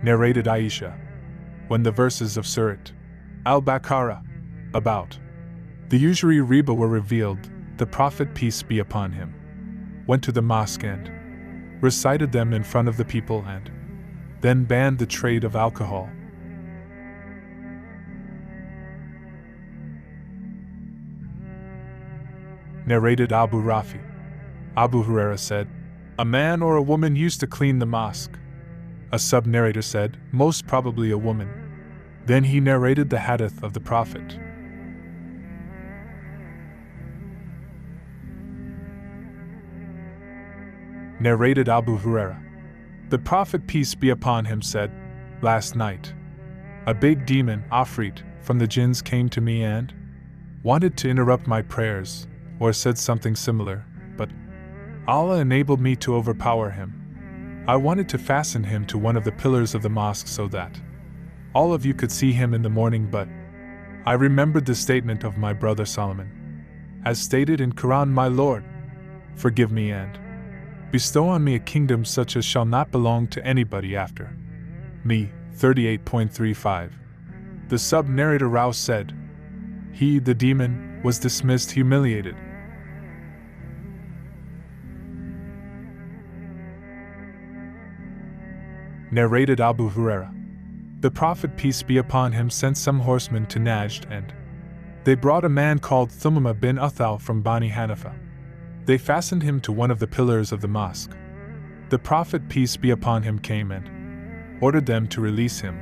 Narrated Aisha. When the verses of Surat Al-Baqarah about the usury riba were revealed, the Prophet, peace be upon him, went to the mosque and recited them in front of the people and then banned the trade of alcohol. Narrated Abu Rafi. Abu Huraira said, a man or a woman used to clean the mosque. A sub-narrator said, most probably a woman. Then he narrated the hadith of the Prophet. Narrated Abu Huraira. The Prophet, peace be upon him, said, last night, a big demon, Afrit, from the jinns came to me and wanted to interrupt my prayers, or said something similar, but Allah enabled me to overpower him. I wanted to fasten him to one of the pillars of the mosque so that all of you could see him in the morning, but I remembered the statement of my brother Solomon. As stated in Quran, my Lord, forgive me and bestow on me a kingdom such as shall not belong to anybody after me. 38.35. The sub-narrator Rao said, he, the demon, was dismissed humiliated. Narrated Abu Huraira. The Prophet, peace be upon him, sent some horsemen to Najd and they brought a man called Thumama bin Uthal from Bani Hanifa. They fastened him to one of the pillars of the mosque. The Prophet, peace be upon him, came and ordered them to release him.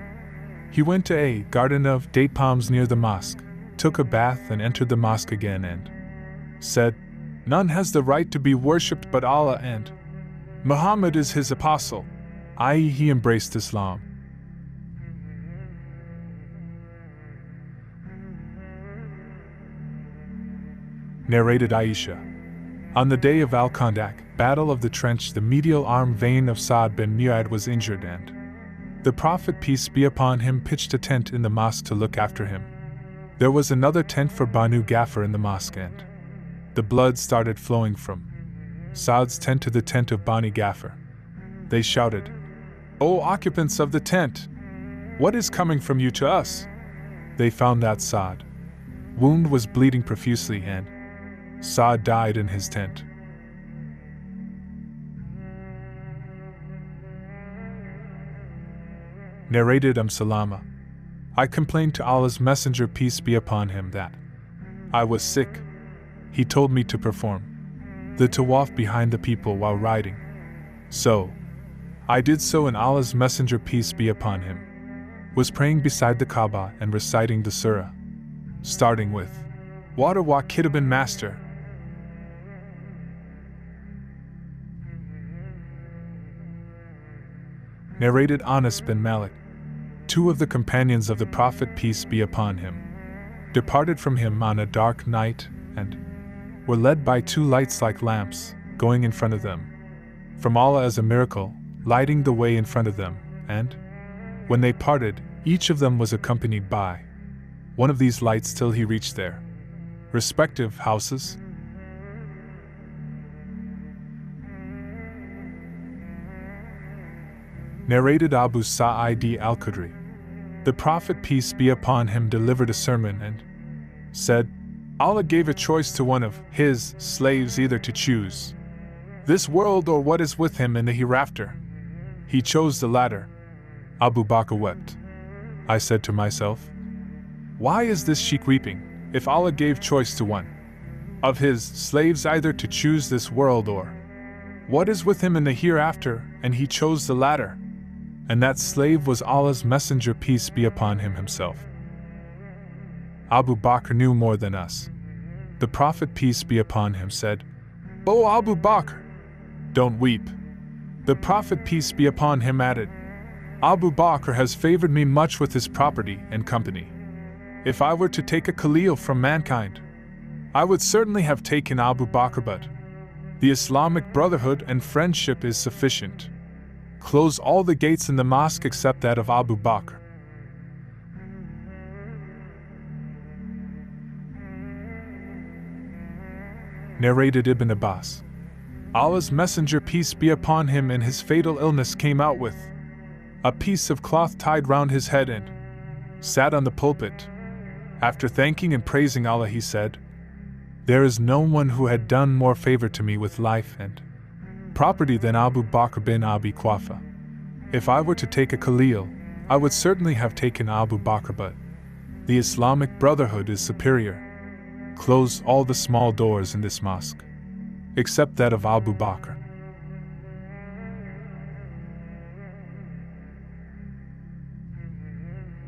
He went to a garden of date palms near the mosque, took a bath and entered the mosque again and said, none has the right to be worshipped but Allah and Muhammad is his apostle, i.e. he embraced Islam. Narrated Aisha. On the day of Al-Khandak, Battle of the Trench, the medial arm vein of Sa'd bin Mu'adh was injured and the Prophet, peace be upon him, pitched a tent in the mosque to look after him. There was another tent for Banu Ghaffar in the mosque and the blood started flowing from Sa'd's tent to the tent of Bani Ghaffar. They shouted, O occupants of the tent, what is coming from you to us? They found that Sa'd's wound was bleeding profusely and Sa'd died in his tent. Narrated Salama. I complained to Allah's Messenger, peace be upon him, that I was sick. He told me to perform the tawaf behind the people while riding. So I did so, and Allah's Messenger, peace be upon him, was praying beside the Kaaba and reciting the surah, starting with Water wa Kitabin Master. Narrated Anas bin Malik. Two of the companions of the Prophet, peace be upon him, departed from him on a dark night and were led by two lights like lamps, going in front of them, from Allah as a miracle, lighting the way in front of them, and when they parted, each of them was accompanied by one of these lights till he reached their respective houses. Narrated Abu Sa'id al-Khudri. The Prophet, peace be upon him, delivered a sermon and said, Allah gave a choice to one of his slaves either to choose this world or what is with him in the hereafter. He chose the latter. Abu Bakr wept. I said to myself, why is this sheikh weeping, if Allah gave choice to one of his slaves either to choose this world or what is with him in the hereafter, and he chose the latter? And that slave was Allah's Messenger, peace be upon him, himself. Abu Bakr knew more than us. The Prophet, peace be upon him, said, O Abu Bakr, don't weep. The Prophet, peace be upon him, added, Abu Bakr has favored me much with his property and company. If I were to take a Khalil from mankind, I would certainly have taken Abu Bakr, but the Islamic brotherhood and friendship is sufficient. Close all the gates in the mosque except that of Abu Bakr. Narrated Ibn Abbas. Allah's Messenger, peace be upon him, in his fatal illness came out with a piece of cloth tied round his head, and sat on the pulpit. After thanking and praising Allah, he said, "There is no one who had done more favor to me with life and property than Abu Bakr bin Abi Quhafa. If I were to take a Khalil, I would certainly have taken Abu Bakr, but the Islamic Brotherhood is superior. Close all the small doors in this mosque, except that of Abu Bakr."